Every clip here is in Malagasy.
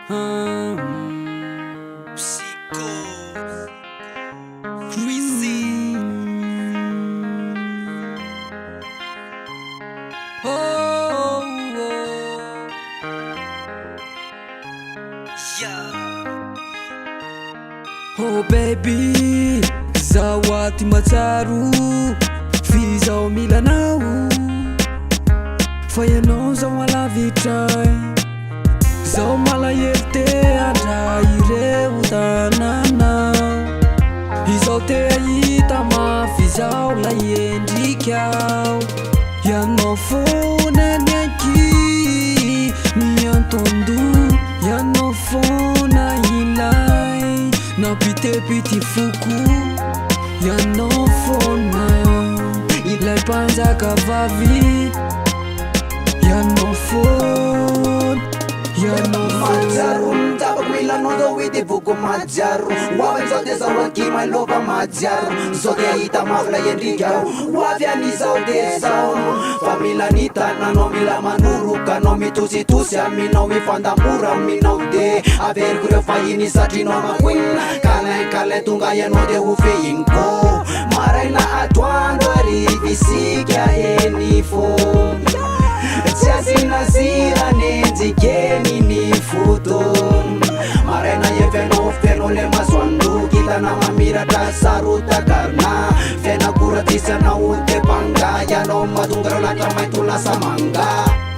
Psycho Crazy. Oh, yeah. Oh baby, zawati matsaro fizao milanao fa ianao zao malavitray zao malahelo te andra ireo tanana izao te ahita mafy zao la endrikao ianao fona ny anky miantondo ianao fona ilay napitepity foko ianao fona ilay mpanjaka vavy ianao fona ianao Majaro mtabako milano do widi buku majaro wawe zote za wakima loba majaro zote aita mafla yendigao wavya ni zaute zao famila nita nano mila manuru kano mitusi tusi amina wifanda mura mina ude aver kure fayini satrino makwin kale tunga yeno de ufe inko maraina atuando arivisikya enifo Tiasina zira nenzigeni ni futon Marena ye feno le maswandu Kita na mamira da saruta karna Fena kuratisa na unte panga Yano matungaro na tamay tula sa manga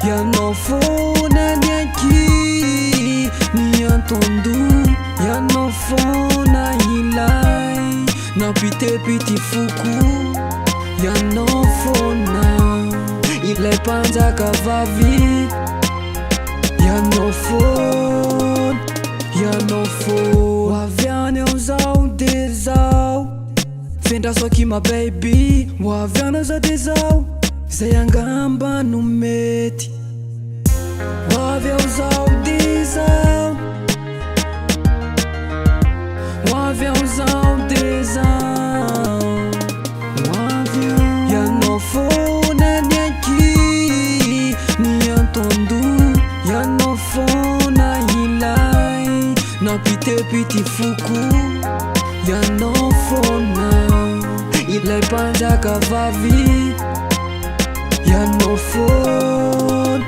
Yano fona nyanki Niyantondu Yano fona hilay Napite-piti fuku Yano fona ilay mpanjaka vavy ianao fona ianao fona avy any ao zao de zao fendrasoaky ma baby hoavy anao zao de zao zay angamba no mety hoavy ao zao de zao hoavy ao zao de zao hoavy ao ianao fona ianao fona ilay napite-pity foko ianao fona ilay mpanjaka vavy ianao fona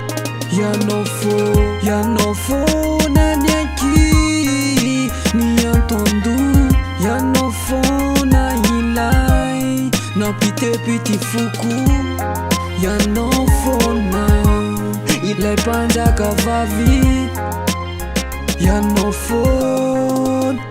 ianao fona ny anky niantondo ianao fona ilay napite-pity foko ianao fona ilay mpanjaka vavy ianao fona